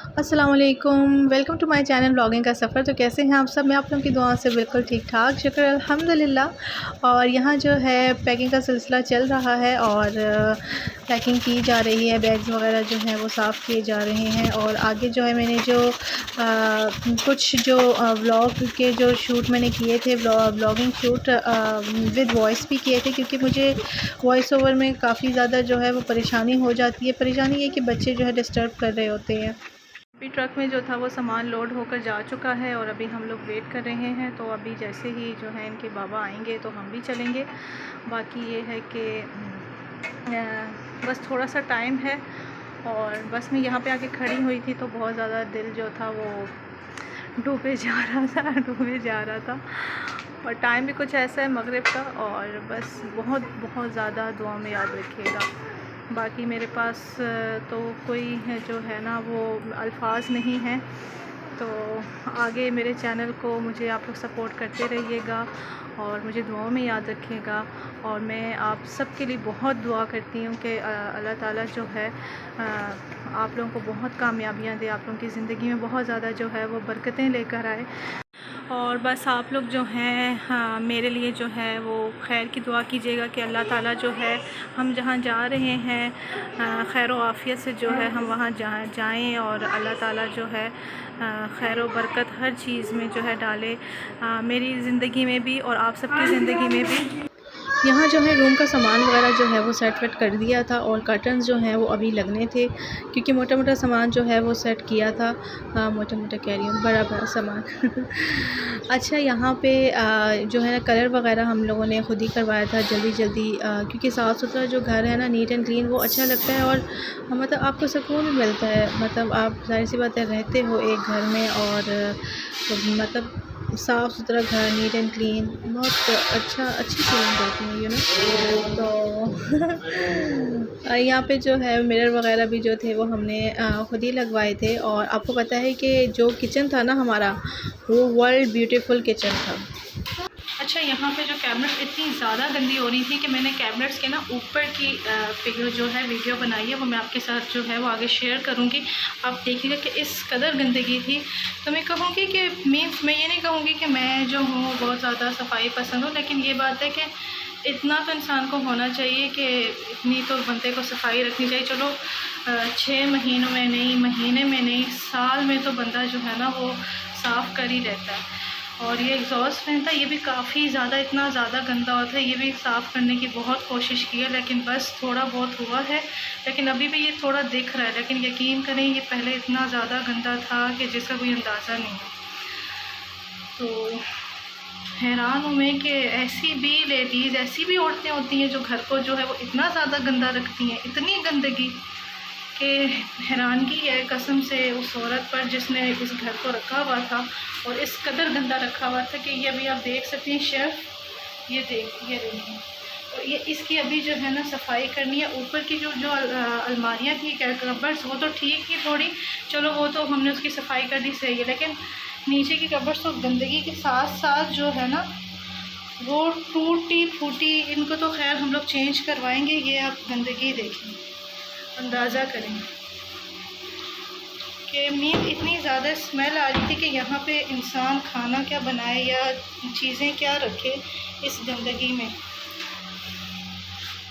अस्सलाम वालेकुम, welcome to my channel blogging का सफ़र। तो कैसे हैं आप सब? मैं आप लोगों की दुआओं से बिल्कुल ठीक ठाक, शुक्र अल्हम्दुलिल्लाह। और यहाँ जो है पैकिंग का सिलसिला चल रहा है और पैकिंग की जा रही है। बैग्स वगैरह जो हैं वो साफ़ किए जा रहे हैं। और आगे जो है मैंने जो कुछ जो व्लॉग के जो शूट मैंने किए थे, ब्लॉगिंग शूट विद वॉइस भी किए थे, क्योंकि मुझे वॉइस ओवर में काफ़ी ज़्यादा जो है वो परेशानी हो जाती है। परेशानी ये कि बच्चे जो है डिस्टर्ब कर रहे होते हैं। अभी ट्रक में जो था वो सामान लोड होकर जा चुका है और अभी हम लोग वेट कर रहे हैं। तो अभी जैसे ही जो है इनके बाबा आएंगे तो हम भी चलेंगे। बाकी ये है कि बस थोड़ा सा टाइम है। और बस मैं यहाँ पे आके खड़ी हुई थी तो बहुत ज़्यादा दिल जो था वो डूबे जा रहा था डूबे जा रहा था। और टाइम भी कुछ ऐसा है मगरिब का। और बस बहुत बहुत ज़्यादा दुआ में याद रखिएगा। बाकी मेरे पास तो कोई है जो है ना वो अल्फाज नहीं हैं। तो आगे मेरे चैनल को मुझे आप लोग सपोर्ट करते रहिएगा और मुझे दुआओं में याद रखिएगा। और मैं आप सब के लिए बहुत दुआ करती हूँ कि अल्लाह ताला जो है आप लोगों को बहुत कामयाबियाँ दे, आप लोगों की ज़िंदगी में बहुत ज़्यादा जो है वो बरकतें लेकर आए। और बस आप लोग जो हैं मेरे लिए जो है वो खैर की दुआ कीजिएगा कि अल्लाह ताला जो है हम जहाँ जा रहे हैं खैर व आफ़ियत से जो है हम वहाँ जाएँ और अल्लाह ताला जो है खैर व बरकत हर चीज़ में जो है डाले, मेरी ज़िंदगी में भी और आप सबकी ज़िंदगी में भी। यहाँ जो है रूम का सामान वगैरह जो है वो सेट वेट कर दिया था और कर्टन्स जो हैं वो अभी लगने थे, क्योंकि मोटा मोटा सामान जो है वो सेट किया था। मोटा मोटा कह रही हूँ, बड़ा बड़ा सामान अच्छा, यहाँ पे जो है ना कलर वगैरह हम लोगों ने ख़ुद ही करवाया था जल्दी जल्दी, क्योंकि साफ़ सुथरा जो घर है ना, नीट एंड क्लीन, वो अच्छा लगता है। और मतलब आपको सुकून भी मिलता है। मतलब आप ज़ाहिर सी बात है रहते हो एक घर में और तो मतलब साफ़ सुथरा घर, नीट एंड क्लीन, बहुत अच्छी फीलिंग होती है तो यहाँ पे जो है मिरर वगैरह भी जो थे वो हमने ख़ुद ही लगवाए थे। और आपको पता है कि जो किचन था ना हमारा, वो वर्ल्ड ब्यूटीफुल किचन था। अच्छा, यहाँ पे जो कैबिनेट इतनी ज़्यादा गंदी हो रही थी कि मैंने कैबिनेट्स के ना ऊपर की जो है वीडियो बनाई है, वो मैं आपके साथ जो है वो आगे शेयर करूँगी। आप देखिएगा कि इस कदर गंदगी थी। तो मैं कहूँगी कि मीन्स मैं ये नहीं कहूँगी कि मैं जो हूँ बहुत ज़्यादा सफाई पसंद हूँ, लेकिन ये बात है कि इतना तो इंसान को होना चाहिए कि इतनी तो बंदे को सफाई रखनी चाहिए। चलो 6 महीनों में नहीं, महीने में नहीं, साल में तो बंदा जो है ना वो साफ़ कर ही रहता है। और ये एग्जॉस्ट फैन था, ये भी काफ़ी ज़्यादा, इतना ज़्यादा गंदा होता है। ये भी साफ़ करने की बहुत कोशिश की है, लेकिन बस थोड़ा बहुत हुआ है। लेकिन अभी भी ये थोड़ा दिख रहा है, लेकिन यकीन करें ये पहले इतना ज़्यादा गंदा था कि जिसका कोई अंदाज़ा नहीं है। तो हैरान हूँ मैं कि ऐसी भी लेडीज़, ऐसी भी औरतें होती हैं जो घर को जो है वो इतना ज़्यादा गंदा रखती हैं, इतनी गंदगी कि हैरानगी है कसम से उस औरत पर जिसने इस घर को रखा हुआ था और इस कदर गंदा रखा हुआ था कि ये अभी आप देख सकते हैं शेल्फ, ये देखिए। तो ये इसकी अभी जो है ना सफाई करनी है। ऊपर की जो अलमारियाँ थी, कबर्ड्स, वो तो ठीक थी थोड़ी, चलो वो तो हमने उसकी सफाई कर दी, सही है। लेकिन नीचे की कबर्ड्स तो गंदगी के साथ साथ जो है ना वो टूटी फूटी, इनको तो खैर हम लोग चेंज करवाएंगे। ये आप गंदगी देखें, अंदाज़ा करें कि मीन इतनी ज़्यादा स्मेल आ रही थी कि यहाँ पे इंसान खाना क्या बनाए या चीज़ें क्या रखे इस गंदगी में।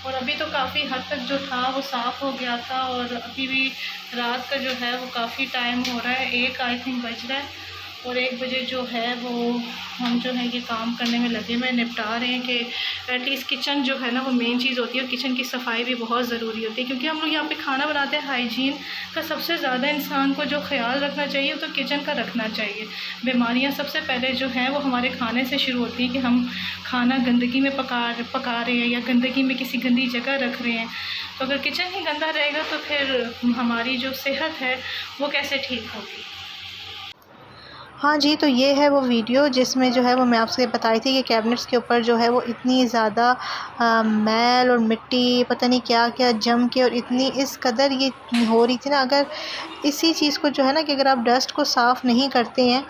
और अभी तो काफ़ी हद तक जो था वो साफ़ हो गया था। और अभी भी रात का जो है वो काफ़ी टाइम हो रहा है, 1 आई थिंक बज रहा है। और 1 बजे जो है वो हम जो है ये काम करने में लगे हुए निपटा रहे हैं कि एटलीस्ट किचन जो है ना वो मेन चीज़ होती है। और किचन की सफाई भी बहुत ज़रूरी होती है, क्योंकि हम लोग यहाँ पे खाना बनाते हैं। हाइजीन का सबसे ज़्यादा इंसान को जो ख्याल रखना चाहिए तो किचन का रखना चाहिए। बीमारियाँ सबसे पहले जो है वो हमारे खाने से शुरू होती हैं कि हम खाना गंदगी में पका रहे हैं या गंदगी में किसी गंदी जगह रख रहे हैं। तो अगर किचन ही गंदा रहेगा तो फिर हमारी जो सेहत है वो कैसे ठीक होगी। हाँ जी, तो ये है वो वीडियो जिसमें जो है वो मैं आपसे बताई थी कि कैबिनेट्स के ऊपर जो है वो इतनी ज़्यादा मैल और मिट्टी पता नहीं क्या क्या जम के, और इतनी इस कदर ये हो रही थी ना। अगर इसी चीज़ को जो है ना कि अगर आप डस्ट को साफ़ नहीं करते हैं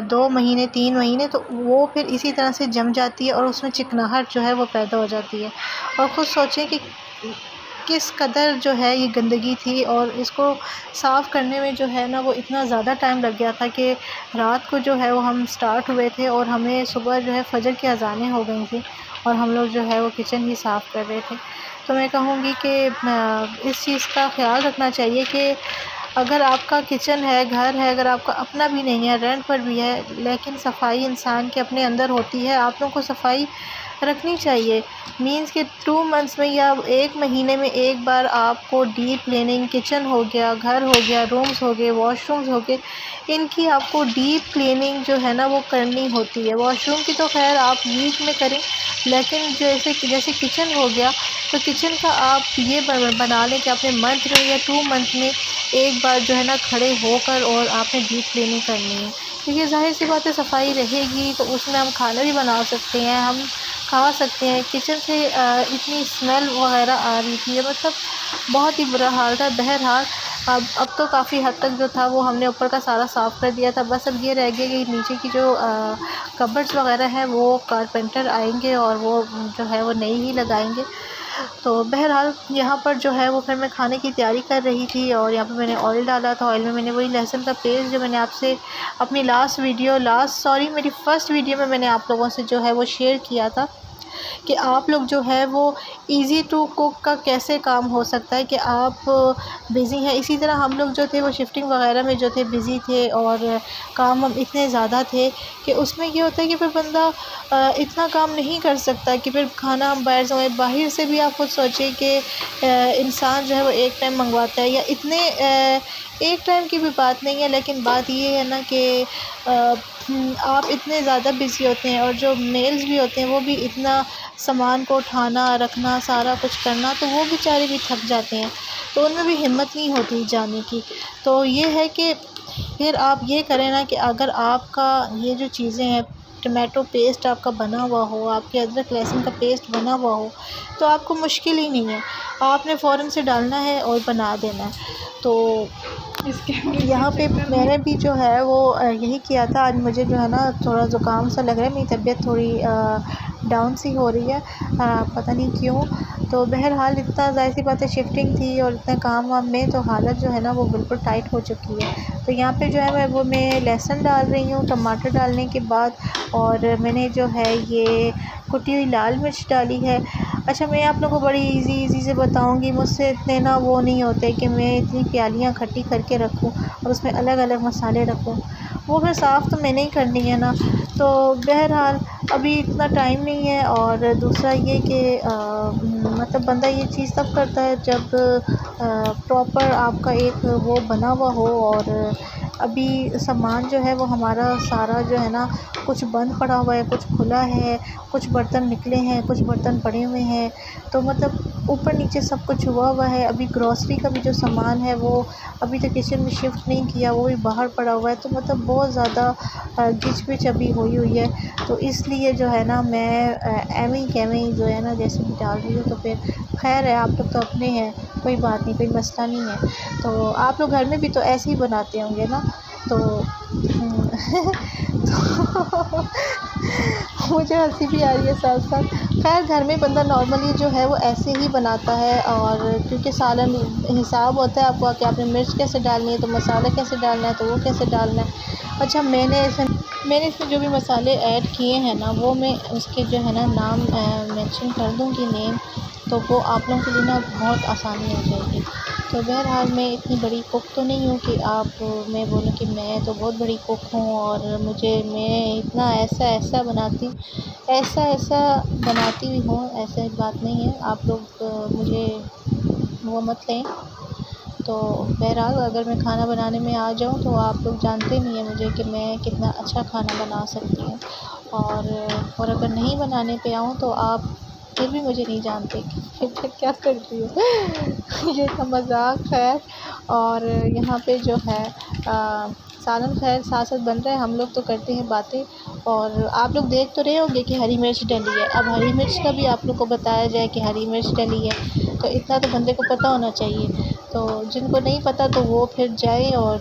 2 महीने 3 महीने, तो वो फिर इसी तरह से जम जाती है और उसमें चिकनाहट जो है वो पैदा हो जाती है। और ख़ुद सोचें कि किस कदर जो है ये गंदगी थी, और इसको साफ़ करने में जो है ना वो इतना ज़्यादा टाइम लग गया था कि रात को जो है वो हम स्टार्ट हुए थे और हमें सुबह जो है फ़जर की अज़ानें हो गई थी और हम लोग जो है वो किचन ही साफ़ कर रहे थे। तो मैं कहूँगी कि इस चीज़ का ख़्याल रखना चाहिए कि अगर आपका किचन है, घर है, अगर आपका अपना भी नहीं है, रेंट पर भी है, लेकिन सफाई इंसान के अपने अंदर होती है। आप लोगों को सफाई रखनी चाहिए। मीन्स कि 2 मंथ्स में या 1 महीने में एक बार आपको डीप क्लीनिंग, किचन हो गया, घर हो गया, रूम्स हो गए, वॉशरूम्स हो गए, इनकी आपको डीप क्लीनिंग जो है ना वो करनी होती है। वॉशरूम की तो ख़ैर आप वीक में करें, लेकिन जैसे किचन हो गया, तो किचन का आप ये बना लें कि आपने मंथ में या 2 मंथ में एक बार जो है ना खड़े होकर और आपने डीप क्लीनिंग करनी है। क्योंकि ज़ाहिर सी बात है, सफाई रहेगी तो उसमें हम खाना भी बना सकते हैं, हम खा सकते हैं। किचन से इतनी स्मेल वगैरह आ रही थी, मतलब बहुत ही बुरा हाल था। बहरहाल अब तो काफ़ी हद तक जो था वो हमने ऊपर का सारा साफ़ कर दिया था। बस अब ये रह गया कि नीचे की जो कबर्ड्स वगैरह है वो कारपेंटर आएंगे और वो जो है वो नई ही लगाएंगे। तो बहरहाल यहाँ पर जो है वो फिर मैं खाने की तैयारी कर रही थी और यहाँ पे मैंने ऑयल डाला था। ऑयल में मैंने वही लहसुन का पेस्ट जो मैंने आपसे अपनी मेरी फ़र्स्ट वीडियो में मैंने आप लोगों से जो है वो शेयर किया था कि आप लोग जो है वो इजी टू कुक का कैसे काम हो सकता है कि आप बिज़ी हैं। इसी तरह हम लोग जो थे वो शिफ्टिंग वगैरह में जो थे बिज़ी थे और काम हम इतने ज़्यादा थे कि उसमें ये होता है कि फिर बंदा इतना काम नहीं कर सकता कि फिर खाना हम बाहर से भी आप खुद सोचिए कि इंसान जो है वो एक टाइम मंगवाता है या इतने एक टाइम की भी बात नहीं है, लेकिन बात ये है ना कि आप इतने ज़्यादा बिज़ी होते हैं और जो मेल्स भी होते हैं वो भी इतना सामान को उठाना, रखना, सारा कुछ करना, तो वो बेचारे भी थक जाते हैं, तो उनमें भी हिम्मत नहीं होती जाने की। तो ये है कि फिर आप ये करें ना कि अगर आपका ये जो चीज़ें हैं, टमाटो पेस्ट आपका बना हुआ हो, आपके अदरक लहसुन का पेस्ट बना हुआ हो, तो आपको मुश्किल ही नहीं है, आपने फ़ौरन से डालना है और बना देना है। तो यहाँ पे मैंने भी जो है वो यही किया था। आज मुझे जो है ना थोड़ा ज़ुकाम सा लग रहा है, मेरी तबीयत थोड़ी डाउन सी हो रही है, पता नहीं क्यों। तो बहरहाल इतना ज़ाहिर सी बात है, शिफ्टिंग थी और इतना काम वाम में तो हालत जो है ना वो बिल्कुल टाइट हो चुकी है। तो यहाँ पे जो है मैं लहसुन डाल रही हूँ टमाटर डालने के बाद, और मैंने जो है ये कुटी हुई लाल मिर्च डाली है। अच्छा, मैं आप लोगों को बड़ी इजी से बताऊंगी, मुझसे इतने ना वो नहीं होते कि मैं इतनी प्यालियाँ इकट्ठी करके रखूं और उसमें अलग अलग मसाले रखूं, वो फिर साफ़ तो मैंने ही करनी है ना। तो बहरहाल अभी इतना टाइम नहीं है, और दूसरा ये कि मतलब बंदा ये चीज़ तब करता है जब प्रॉपर आपका एक वो बना हुआ हो। और अभी सामान जो है वो हमारा सारा जो है ना, कुछ बंद पड़ा हुआ है, कुछ खुला है, कुछ बर्तन निकले हैं, कुछ बर्तन पड़े हुए हैं, तो मतलब ऊपर नीचे सब कुछ हुआ है। अभी ग्रॉसरी का भी जो सामान है वो अभी तक किचन में शिफ्ट नहीं किया, वो भी बाहर पड़ा हुआ है, तो मतलब बहुत ज़्यादा घिच-पिच अभी हुई है। तो इसलिए जो है ना मैं एवं जो है ना जैसे भी डाल रही हूँ, तो फिर खैर है, आप लोग तो अपने हैं, कोई बात नहीं, कोई मसला नहीं है। तो आप लोग घर में भी तो ऐसे ही बनाते होंगे ना। तो तो मुझे हंसी भी आ रही है साथ साथ। खैर घर में बंदा नॉर्मली जो है वो ऐसे ही बनाता है, और क्योंकि सालन हिसाब होता है आपको कि आपने मिर्च कैसे डालनी है, तो मसाला कैसे डालना है, तो वो कैसे डालना है। अच्छा, मैंने इसमें जो भी मसाले ऐड किए हैं ना, वो मैं उसके जो है ना नाम मेंशन कर दूँगी, नेम, तो वो आप लोगों के लिए ना बहुत आसानी हो जाएगी। तो बहरहाल मैं इतनी बड़ी कुक तो नहीं हूँ कि मैं बोलूँ कि मैं तो बहुत बड़ी कुक हूँ और मैं इतना ऐसा बनाती भी हूँ, ऐसे बात नहीं है। आप लोग मुझे वो मत लें। तो बहरहाल अगर मैं खाना बनाने में आ जाऊँ तो आप लोग जानते नहीं हैं मुझे कि मैं कितना अच्छा खाना बना सकती हूँ, और अगर नहीं बनाने पे आऊँ तो आप फिर भी मुझे नहीं जानते कि फिर क्या कर रही हूँ। ये था मज़ाक खैर। और यहाँ पे जो है सालन खैर साथ साथ बन रहा है, हम लोग तो करते हैं बातें, और आप लोग देख तो रहे होंगे कि हरी मिर्च डली है। अब हरी मिर्च का भी आप लोग को बताया जाए कि हरी मिर्च डली है, तो इतना तो बंदे को पता होना चाहिए। तो जिनको नहीं पता तो वो फिर जाए और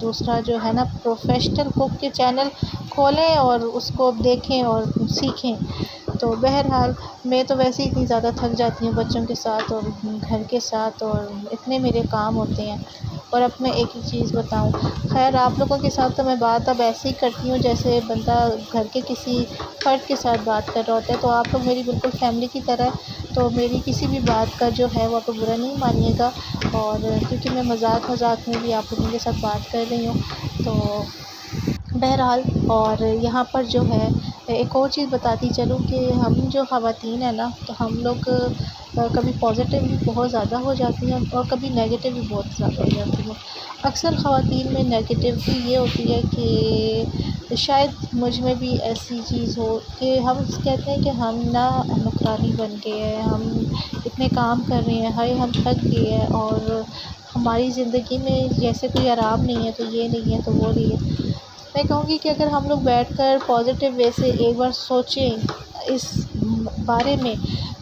दूसरा जो है ना प्रोफेशनल कुक के चैनल खोलें और उसको देखें और सीखें। तो बहरहाल मैं तो वैसे ही इतनी ज़्यादा थक जाती हूँ बच्चों के साथ और घर के साथ, और इतने मेरे काम होते हैं। और अब मैं एक चीज़ बताऊँ, खैर आप लोगों के साथ तो मैं बात अब ऐसे ही करती हूँ जैसे बंदा घर के किसी फ़र्द के साथ बात कर रहा होता है। तो आप लोग मेरी बिल्कुल फैमिली की तरह, तो मेरी किसी भी बात का जो है वो आप बुरा नहीं मानिएगा। और क्योंकि मैं मज़ाक में भी आप लोगों के साथ बात कर रही हूँ, तो बहरहाल। और यहाँ पर जो है एक और चीज़ बताती चलूँ कि हम जो ख़वातीन हैं ना, तो हम लोग कभी पॉज़िटिव भी बहुत ज़्यादा हो जाती हैं और कभी नेगेटिव भी बहुत ज़्यादा हो जाती हैं। अक्सर ख़वातीन में नेगेटिविटी ये होती है कि शायद मुझ में भी ऐसी चीज़ हो कि हम कहते हैं कि हम ना नौकरानी बन गए हैं, हम इतने काम कर रहे हैं, हाय हम थक गए हैं और हमारी ज़िंदगी में जैसे कोई आराम नहीं है, तो ये नहीं है, तो वो नहीं है। मैं कहूँगी कि अगर हम लोग बैठकर पॉज़िटिव वे से एक बार सोचें इस बारे में,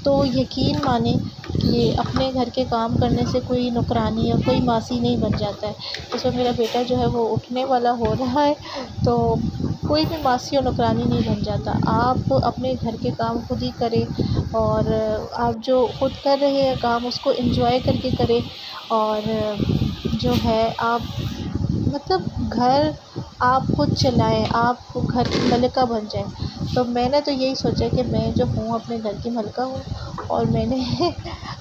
तो यकीन मानें कि अपने घर के काम करने से कोई नौकरानी या कोई मासी नहीं बन जाता है। इस वक़्त मेरा बेटा जो है वो उठने वाला हो रहा है, तो कोई भी मासी और नौकरानी नहीं बन जाता। आप अपने घर के काम खुद ही करें, और आप जो खुद कर रहे हैं काम उसको एन्जॉय करके करें, और जो है आप मतलब घर आप खुद चलाएँ, आप घर की मलिका बन जाएँ। तो मैंने तो यही सोचा कि मैं जो हूँ अपने घर की मलिका हूँ, और मैंने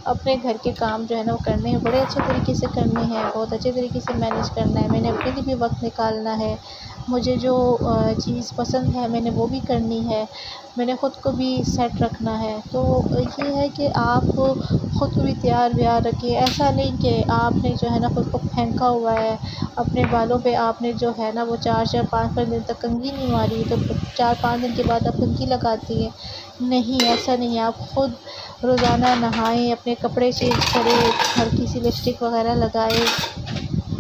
अपने घर के काम जो है ना वो करने हैं, बड़े अच्छे तरीके से करने हैं, बहुत अच्छे तरीके से मैनेज करना है। मैंने अपने लिए भी वक़्त निकालना है, मुझे जो चीज़ पसंद है मैंने वो भी करनी है, मैंने ख़ुद को भी सेट रखना है। तो ये है कि आप ख़ुद को भी तैयार-व्यार रखिए। ऐसा नहीं कि आपने जो है ना ख़ुद को फेंका हुआ है, अपने बालों पे आपने जो है ना वो 4-4 5-5 दिन तक कंघी नहीं मारी, तो 4-5 दिन के बाद आप कंघी लगाती हैं। नहीं, ऐसा नहीं है। आप ख़ुद रोज़ाना नहाएँ, अपने कपड़े चेंज करें, हल्की सी लिपस्टिक वग़ैरह लगाएँ,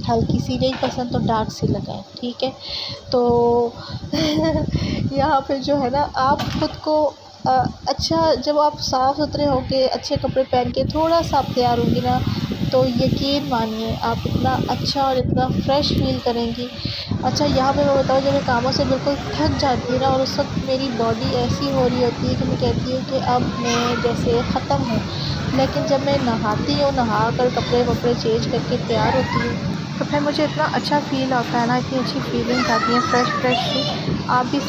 हल्की सी नहीं पसंद तो डार्क सी लगाएँ, ठीक है? तो यहाँ पे जो है ना आप ख़ुद को अच्छा, जब आप साफ़-सुथरे होके अच्छे कपड़े पहन के थोड़ा-सा आप तैयार होंगी ना, तो यकीन मानिए आप इतना अच्छा और इतना फ्रेश फ़ील करेंगी। अच्छा, यहाँ पे मैं बताऊँ, जब मैं कामों से बिल्कुल थक जाती हूँ ना और उस वक़्त मेरी बॉडी ऐसी हो रही होती है कि मैं कहती हूँ कि अब मैं जैसे ख़त्म हूँ। लेकिन जब मैं नहाती हूँ, नहाकर कपड़े-वपड़े चेंज करके तैयार होती हूँ, तो फिर मुझे इतना अच्छा फ़ील आता है ना, इतनी अच्छी फ़ीलिंग्स आती हैं फ्रेश-फ्रेश सी। आप भी